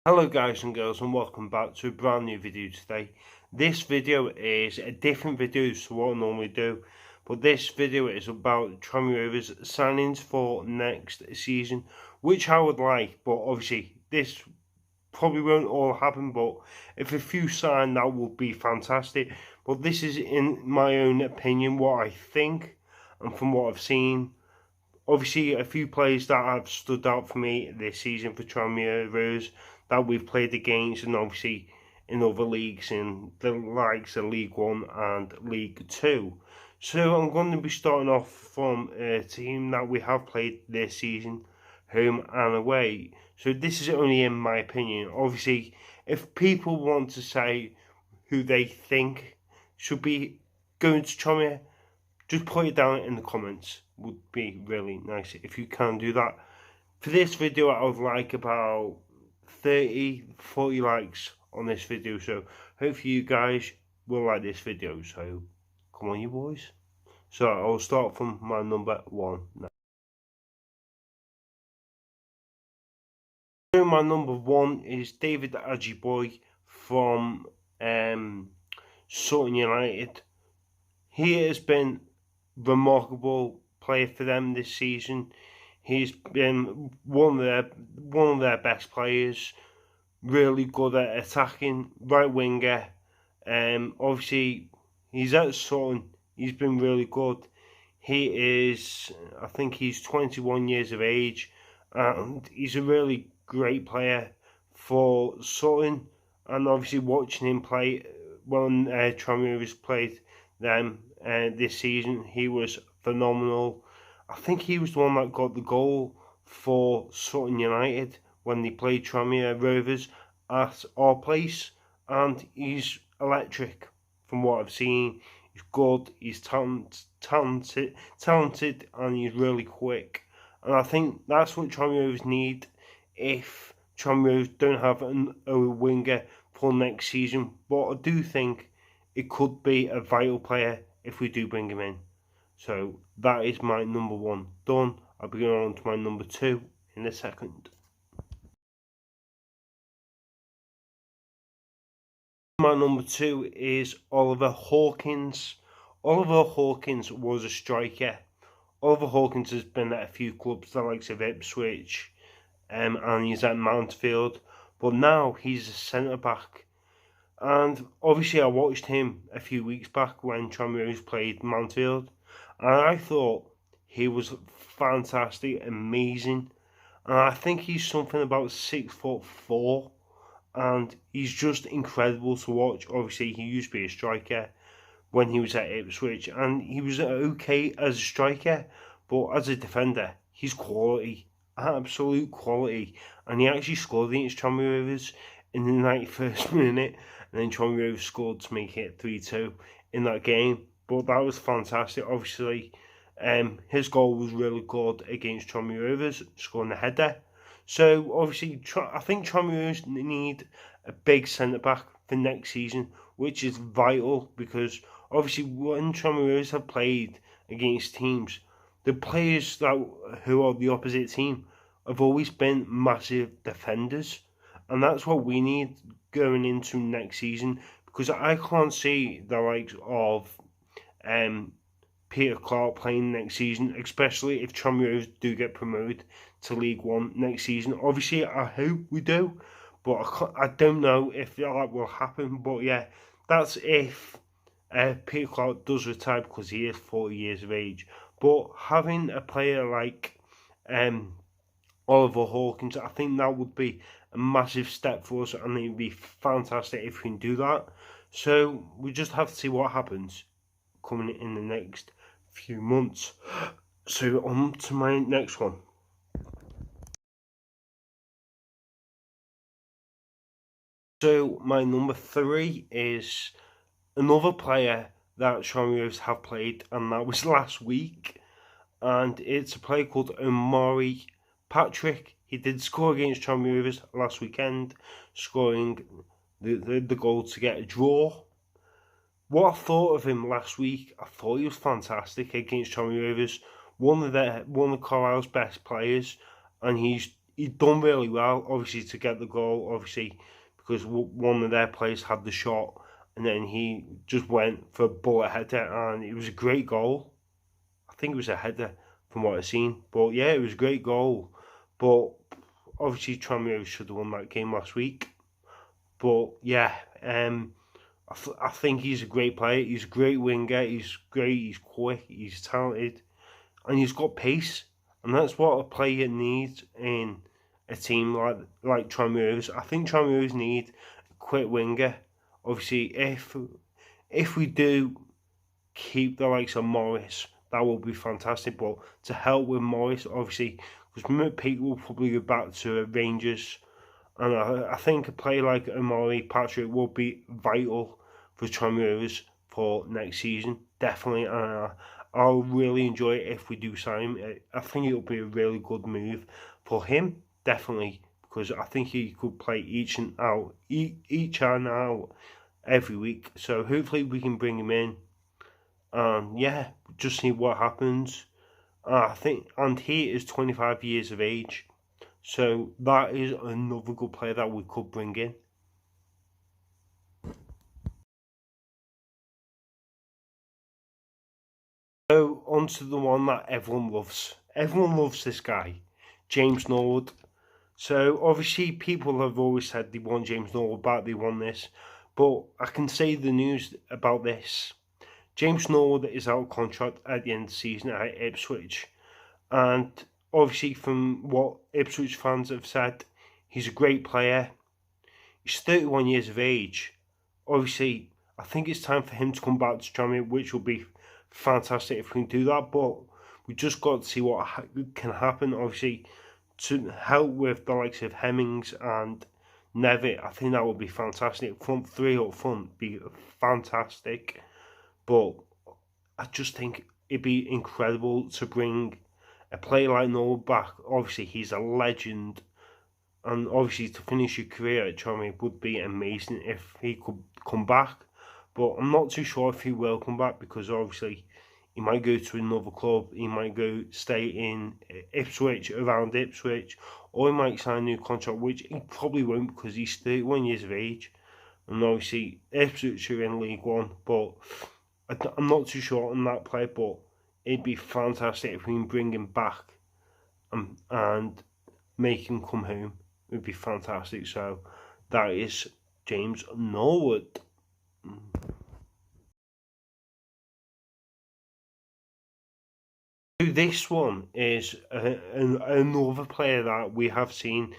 Hello guys and girls, and welcome back to a brand new video today. This video is a different video to what I normally do, but this video is about Tranmere Rovers signings for next season, which I would like, but obviously this probably won't all happen, but if a few sign, that would be fantastic. But this is, in my own opinion, what I think, and from what I've seen. Obviously, a few players that have stood out for me this season for Tranmere Rovers that we've played against, and obviously in other leagues, in the likes of League One and League Two. So I'm going to be starting off from a team that we have played this season, home and away. So this is only in my opinion. Obviously, if people want to say who they think should be going to Tranmere, just put it down in the comments. Would be really nice if you can do that. For this video, I would like about 30-40 likes on this video, so hopefully you guys will like this video. So come on, you boys. So I'll start from my number one now. So my number one is David Ajiboye from Sutton United. He has been remarkable player for them this season. He's been one of their best players. Really good at attacking, right winger. Obviously he's at Sutton. He's been really good. He is, I think he's 21 years of age, and he's a really great player for Sutton. And obviously watching him play when Tranmere played them this season, he was phenomenal. I think he was the one that got the goal for Sutton United when they played Tranmere Rovers at our place, and he's electric from what I've seen. He's good, he's talented, and he's really quick. And I think that's what Tranmere Rovers need if Tranmere Rovers don't have a winger for next season. But I do think it could be a vital player if we do bring him in. So that is my number one done. I'll be going on to my number two in a second. My number two is Oliver Hawkins. Oliver Hawkins was a striker. Oliver Hawkins has been at a few clubs, the likes of Ipswich, and he's at Mansfield, but now he's a centre back. And obviously I watched him a few weeks back when Tranmere played Mansfield, and I thought he was fantastic, amazing. And I think he's something about 6'4", and he's just incredible to watch. Obviously he used to be a striker when he was at Ipswich, and he was okay as a striker, but as a defender, he's quality, absolute quality. And he actually scored against Tranmere Rovers in the 91st minute, and then Tranmere Rovers scored to make it 3-2 in that game. But that was fantastic. Obviously, his goal was really good against Tranmere Rovers, scoring a header. So obviously, I think Tranmere Rovers need a big centre back for next season, which is vital because obviously when Tranmere Rovers have played against teams, the players who are the opposite team have always been massive defenders, and that's what we need going into next season, because I can't see the likes of Peter Clark playing next season, especially if Tranmere do get promoted to League One next season. Obviously, I hope we do, but I don't know if that will happen. But yeah, that's if Peter Clark does retire, because he is 40 years of age. But having a player like Oliver Hawkins, I think that would be a massive step for us, and it would be fantastic if we can do that. So we just have to see what happens coming in the next few months. So on to my next one. So my number three is another player that Tranmere have played, and that was last week, and it's a player called Omari Patrick. He did score against Tranmere last weekend, scoring the goal to get a draw. What I thought of him last week, I thought he was fantastic against Tranmere Rovers. One of Carlisle's best players, and he done really well, obviously, to get the goal, obviously, because one of their players had the shot, and then he just went for a bullet header, and it was a great goal. I think it was a header from what I've seen, but yeah, it was a great goal. But obviously, Tranmere should have won that game last week. But yeah, I think he's a great player. He's a great winger. He's great. He's quick. He's talented, and he's got pace. And that's what a player needs in a team like Tranmere's. I think Tranmere's need a quick winger. Obviously, if we do keep the likes of Morris, that will be fantastic. But to help with Morris, obviously, because Pete will probably go back to Rangers, and I think a player like Omari Patrick will be vital for Tranmere for next season, definitely. And I'll really enjoy it if we do sign him. I think it'll be a really good move for him, definitely, because I think he could play each and out every week. So hopefully we can bring him in, and yeah, just see what happens. I think, and he is 25 years of age. So that is another good player that we could bring in. So on to the one that everyone loves. Everyone loves this guy, James Norwood. So obviously people have always said they want James Norwood back, they want this. But I can say the news about this. James Norwood is out of contract at the end of the season at Ipswich. And obviously, from what Ipswich fans have said, he's a great player. He's 31 years of age. Obviously, I think it's time for him to come back to Tranmere, which will be fantastic if we can do that. But we just got to see what can happen. Obviously, to help with the likes of Hemmings and Nevitt, I think that would be fantastic. Front three up front be fantastic. But I just think it'd be incredible to bring a player like Norwood back. Obviously, he's a legend, and obviously to finish your career at Tranmere would be amazing if he could come back. But I'm not too sure if he will come back, because obviously he might go to another club, he might go stay in Ipswich, around Ipswich, or he might sign a new contract, which he probably won't because he's 31 years of age. And obviously Ipswich are in League One, but I'm not too sure on that player. But it'd be fantastic if we can bring him back and make him come home. It would be fantastic. So that is James Norwood. This one is another player that we have seen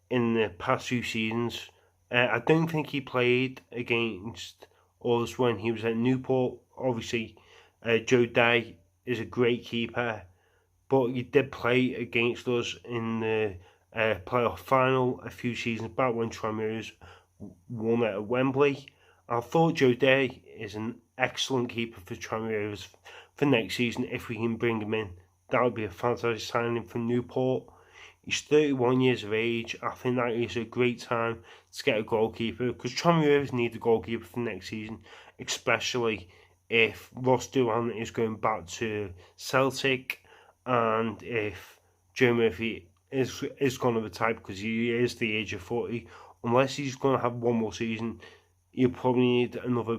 in the past few seasons. I don't think he played against us when he was at Newport. Obviously, Joe Day is a great keeper, but he did play against us in the playoff final a few seasons back when Tranmere won it at Wembley. I thought Joe Day is an excellent keeper for Tranmere for next season. If we can bring him in, that would be a fantastic signing from Newport. He's 31 years of age. I think that is a great time to get a goalkeeper, because Tranmere need a goalkeeper for next season, especially if Ross Doohan is going back to Celtic, and if Joe Murphy is going to retire because he is the age of 40. Unless he's going to have one more season, you probably need another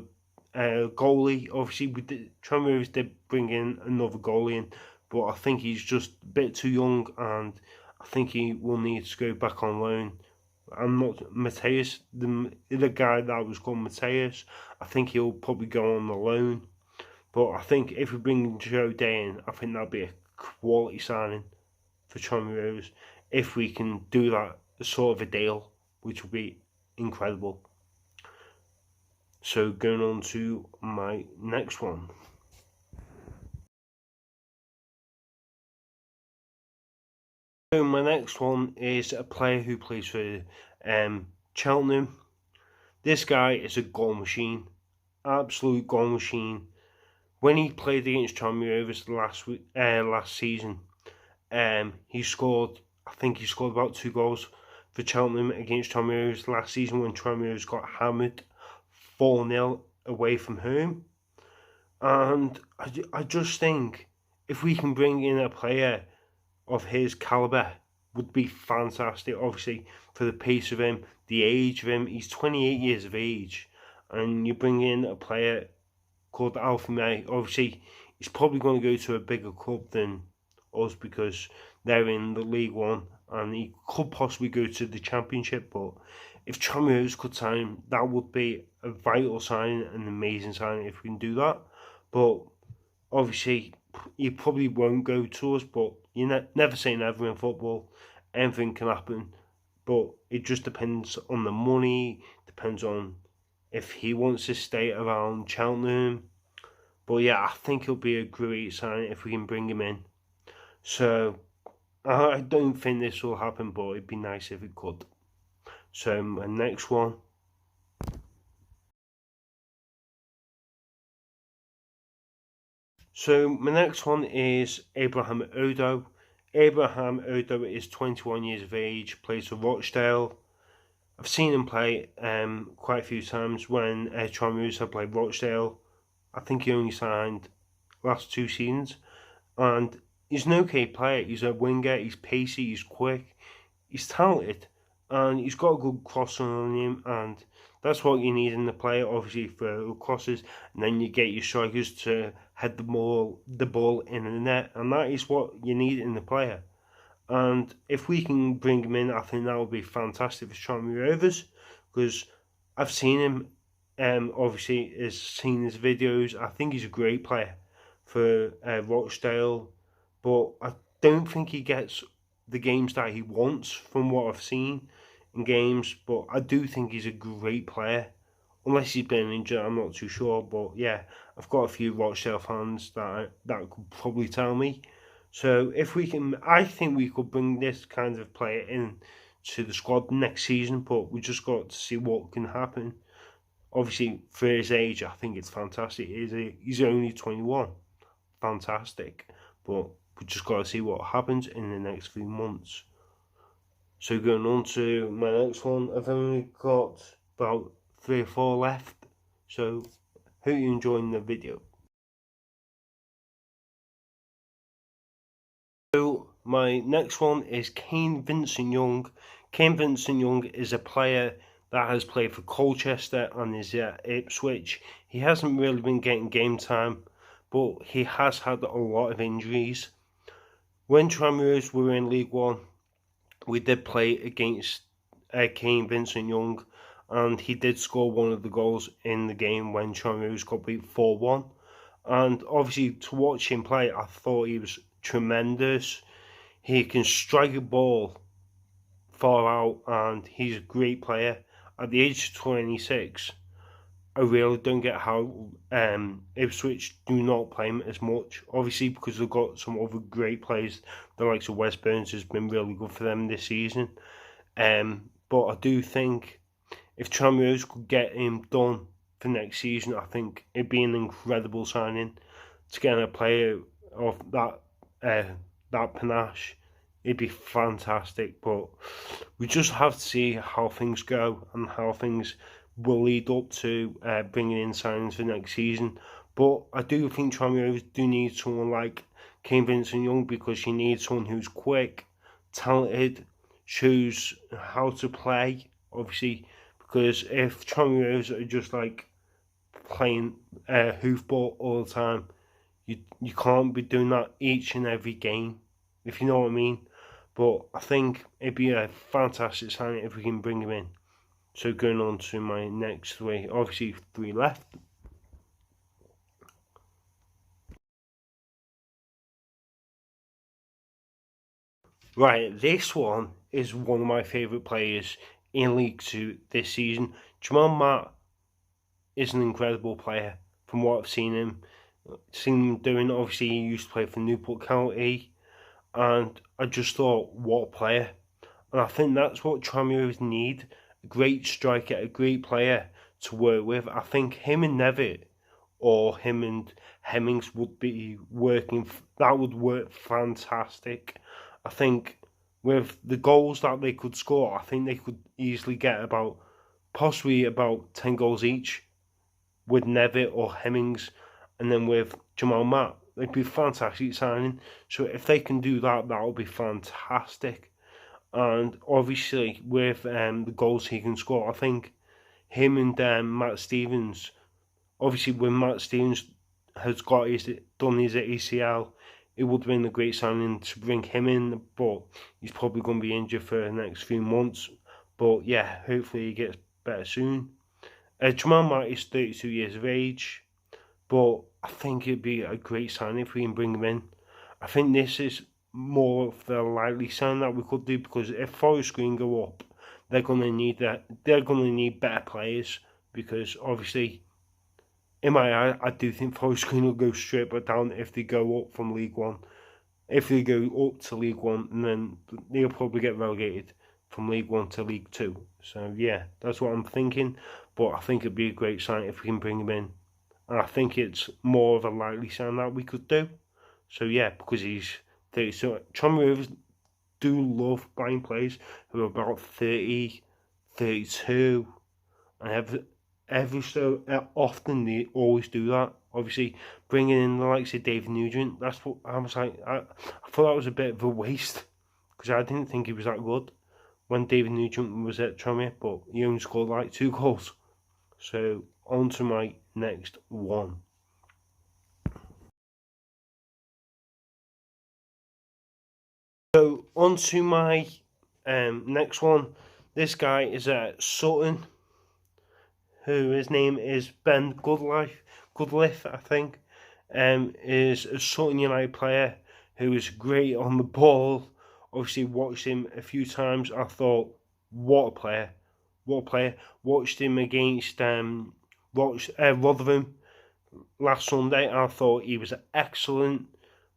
goalie. Obviously, Tranmere did bring in another goalie in, but I think he's just a bit too young, and I think he will need to go back on loan. I'm not Mateus, the guy that was called Mateus. I think he'll probably go on the loan. But I think if we bring Joe Day in, I think that'll be a quality signing for Tranmere if we can do that sort of a deal, which will be incredible. So going on to my next one. So my next one is a player who plays for Cheltenham. This guy is a goal machine, absolute goal machine. When he played against Tranmere last season, he scored. I think he scored about 2 goals for Cheltenham against Tranmere last season when Tranmere got hammered 4-0 away from home. And I just think if we can bring in a player of his calibre, would be fantastic. Obviously, for the pace of him, the age of him, he's 28 years of age, and you bring in a player called Alfie May. Obviously, he's probably going to go to a bigger club than us because they're in the League One, and he could possibly go to the Championship. But if Tranmere could sign him, that would be a vital signing, an amazing signing if we can do that. But obviously, he probably won't go to us, but you never say never in football. Anything can happen, but it just depends on the money, depends on if he wants to stay around Cheltenham. But yeah, I think it'll be a great sign if we can bring him in. So I don't think this will happen, but it'd be nice if it could. So my next one. So my next one is Abraham Odo. Abraham Odo is 21 years of age, plays for Rochdale. I've seen him play quite a few times when Tranmere have played Rochdale. I think he only signed last 2 seasons, and he's an okay player. He's a winger, he's pacey, he's quick, he's talented, and he's got a good crossing on him, and that's what you need in the player, obviously, for crosses, and then you get your strikers to head the ball in the net, and that is what you need in the player. And if we can bring him in, I think that would be fantastic for Tranmere Rovers, because I've seen him, obviously, has seen his videos. I think he's a great player for Rochdale, but I don't think he gets the games that he wants from what I've seen in games. But I do think he's a great player, unless he's been injured. I'm not too sure, but yeah, I've got a few Rochdale fans that could probably tell me. So if we can, I think we could bring this kind of player in to the squad next season, but we just got to see what can happen. Obviously, for his age, I think it's fantastic. He's only 21. Fantastic. But we just got to see what happens in the next few months. So going on to my next one, I've only got about 3 or 4 left. So hope you're enjoying the video. So my next one is Kane Vincent Young. Kane Vincent Young is a player that has played for Colchester and is at Ipswich. He hasn't really been getting game time, but he has had a lot of injuries. When Tranmere were in League One, we did play against Kane Vincent Young, and he did score one of the goals in the game when Tranmere got beat 4-1. And obviously, to watch him play, I thought he was tremendous. He can strike a ball far out, and he's a great player. At the age of 26, I really don't get how Ipswich do not play him as much. Obviously, because they've got some other great players. The likes of West Burns has been really good for them this season. But I do think if Tranmere could get him done for next season, I think it'd be an incredible signing to get a player of that panache. It'd be fantastic, but we just have to see how things go and how things will lead up to bringing in signings for next season. But I do think Tranmere do need someone like Kane Vincent Young, because you need someone who's quick, talented, shows how to play, obviously, because if Tranmere are just like playing hoofball all the time, you can't be doing that each and every game, if you know what I mean. But I think it'd be a fantastic signing if we can bring him in. So going on to my next 3, obviously 3 left. Right, this one is one of my favourite players in League 2 this season. Jamal Ma is an incredible player from what I've seen him doing. Obviously, he used to play for Newport County, and I just thought, what a player. And I think that's what Tranmere need, a great striker, a great player to work with. I think him and Nevitt or him and Hemmings would be working, that would work fantastic. I think with the goals that they could score, I think they could easily get possibly about 10 goals each with Nevitt or Hemmings, and then with Jamal Ma, they'd be fantastic signing. So if they can do that, that would be fantastic. and obviously with the goals he can score, I think him and Matt Stevens. Obviously, when Matt Stevens has done his ACL, it would have been a great signing to bring him in, but he's probably going to be injured for the next few months. But yeah, hopefully he gets better soon. Jamal Ma is 32 years of age, but I think it'd be a great sign if we can bring him in. I think this is more of the likely sign that we could do, because if Forest Green go up, they're going to need that. They're going to need better players, because obviously, in my eye, I do think Forest Green will go straight back down if they go up from League One. If they go up to League One, and then they'll probably get relegated from League One to League Two. So yeah, that's what I'm thinking. But I think it'd be a great sign if we can bring him in. And I think it's more of a likely sign that we could do. So yeah, because he's 30. So Tranmere Rovers do love buying players who are about 30, 32, and every so often they always do that. Obviously, bringing in the likes of David Nugent, that's what I was like. I thought that was a bit of a waste, because I didn't think he was that good when David Nugent was at Tranmere, but he only scored like 2 goals. So on to my next one. So on to my next one. This guy is at Sutton, who his name is Ben Goodliff, I think. Is a Sutton United player who is great on the ball. Obviously, watched him a few times. I thought, what a player! What a player! Watched him against Rotherham last Sunday. I thought he was excellent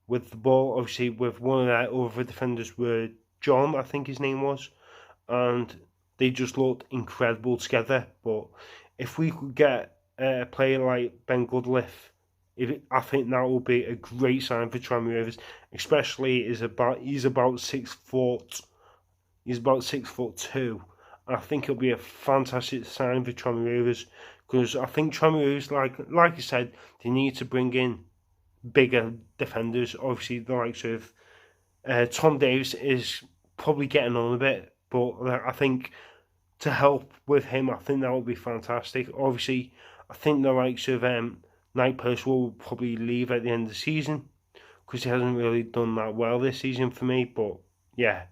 with the ball. Obviously, with one of their other defenders were John, I think his name was, and they just looked incredible together. But if we could get a player like Ben Goodliff, I think that would be a great sign for Tranmere Rovers. Especially he's about 6 foot. He's about 6'2". I think it'll be a fantastic sign for Tranmere Rovers, because I think Tranmere Rovers, like I said, they need to bring in bigger defenders. Obviously, the likes of Tom Davis is probably getting on a bit, but I think to help with him, I think that would be fantastic. Obviously, I think the likes of Knight Percival will probably leave at the end of the season, because he hasn't really done that well this season for me. But yeah,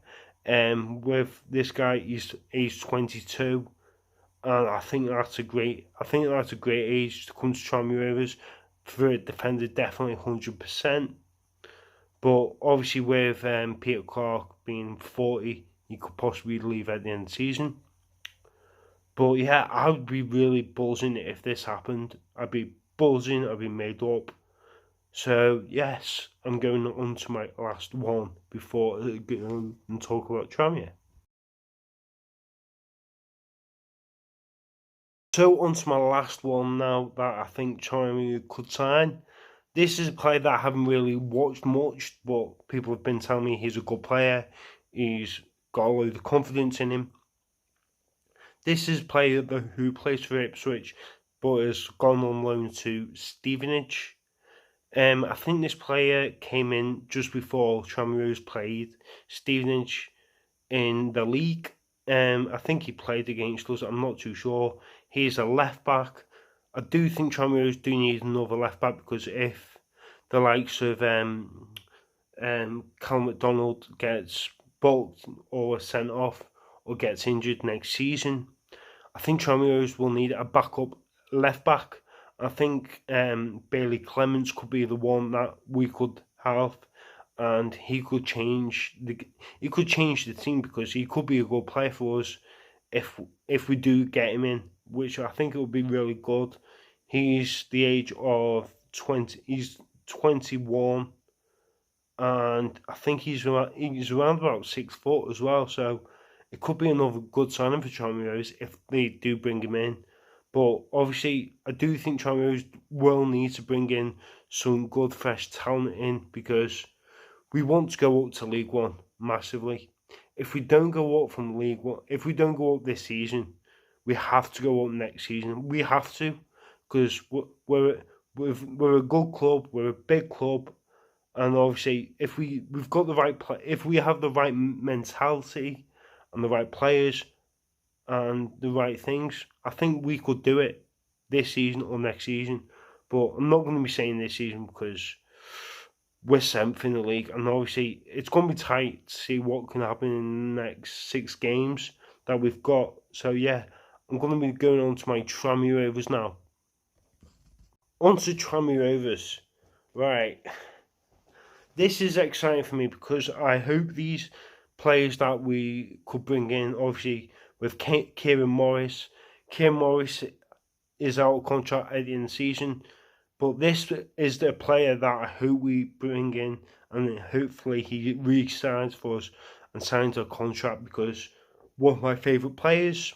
with this guy, he's 22, and I think that's a great age to come to Tranmere Rovers for a defender, definitely 100%. But obviously, with Peter Clark being 40, he could possibly leave at the end of the season. But yeah, I would be really buzzing if this happened. I'd be buzzing, I'd be made up. So yes, I'm going on to my last one before I go and talk about Tranmere. So on to my last one now that I think Tranmere could sign. This is a player that I haven't really watched much, but people have been telling me he's a good player. He's got a load of confidence in him. This is a player who plays for Ipswich, but has gone on loan to Stevenage. I think this player came in just before Tranmere played Stevenage in the league. I think he played against us. I'm not too sure. He's a left back. I do think Tranmere do need another left back, because if the likes of Callum McDonald gets bulked or sent off or gets injured next season, I think Tranmere will need a backup left back. I think Bailey Clements could be the one that we could have, and he could change the team, because he could be a good player for us if we do get him in, which I think it would be really good. He's the age of 20. He's 21, and I think he's around about 6 foot as well. So it could be another good signing for Tranmere if they do bring him in. But obviously, I do think Tranmere will need to bring in some good, fresh talent in, because we want to go up to League One massively. If we don't go up from League One, if we don't go up this season, we have to go up next season. We have to, because we're a good club, we're a big club, and obviously, if we've got the right if we have the right mentality and the right players and the right things, I think we could do it this season or next season. But I'm not going to be saying this season because we're 7th in the league, and obviously it's going to be tight to see what can happen in the next 6 games that we've got. So yeah, I'm going to be going on to my Tranmere Rovers now. On to Tranmere Rovers. Right. This is exciting for me because I hope these players that we could bring in, obviously with Kieran Morris. Kieran Morris is out of contract at the end of the season, but this is the player that I hope we bring in, and hopefully he re-signs for us and signs a contract, because one of my favourite players.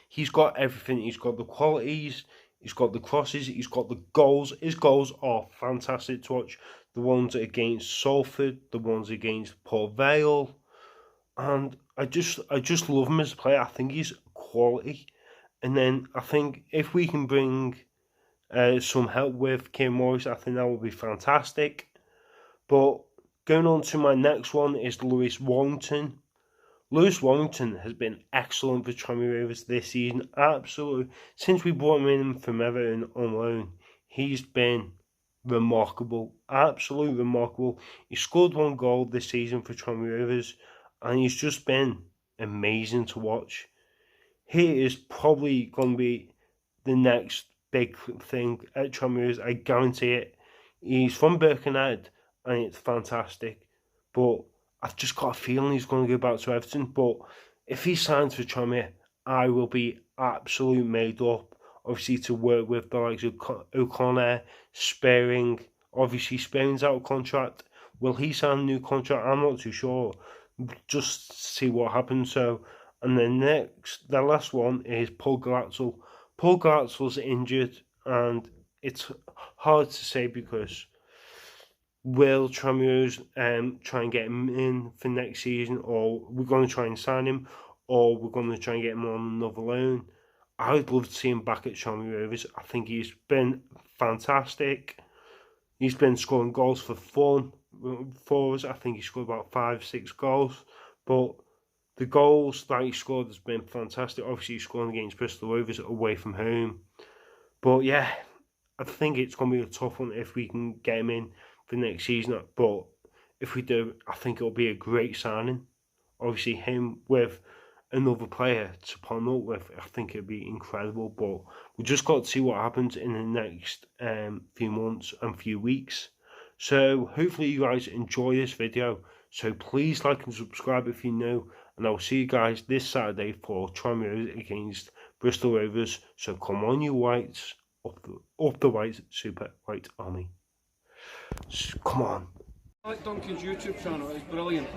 He's got everything. He's got the qualities, he's got the crosses, he's got the goals. His goals are fantastic to watch. The ones against Salford, the ones against Port Vale, and I just love him as a player. I think he's quality. And then I think if we can bring some help with Kane Morris, I think that would be fantastic. But going on to my next one is Lewis Warrington. Lewis Warrington has been excellent for Tranmere Rovers this season. Absolutely. Since we brought him in from Everton on loan, he's been remarkable. Absolutely remarkable. He scored 1 goal this season for Tranmere Rovers, and he's just been amazing to watch. He is probably going to be the next big thing at Tranmere Rovers. I guarantee it. He's from Birkenhead, and it's fantastic. But I've just got a feeling he's going to go back to Everton. But if he signs for Tranmere, I will be absolutely made up. Obviously, to work with the likes of O'Connor, Spearing. Obviously, Spearing's out of contract. Will he sign a new contract? I'm not too sure. Just see what happens. So, and then the last one is Paul Galatzel. Paul Galatzel's injured, and it's hard to say because will Tranmere try and get him in for next season, or we're going to try and sign him, or we're going to try and get him on another loan. I would love to see him back at Tranmere Rovers. I think he's been fantastic. He's been scoring goals for fun for us. I think he scored about 5-6 goals, but the goals that he scored has been fantastic. Obviously, he's scoring against Bristol Rovers away from home. But yeah, I think it's going to be a tough one if we can get him in for next season. But if we do, I think it'll be a great signing. Obviously, him with another player to partner up with, I think it'd be incredible. But we just got to see what happens in the next few months and few weeks. So hopefully you guys enjoy this video. So please like and subscribe if you new, and I'll see you guys this Saturday for Tranmere against Bristol Rovers. So come on, you Whites, up the White Super White Army. So, come on. I like Duncan's YouTube channel, it's brilliant.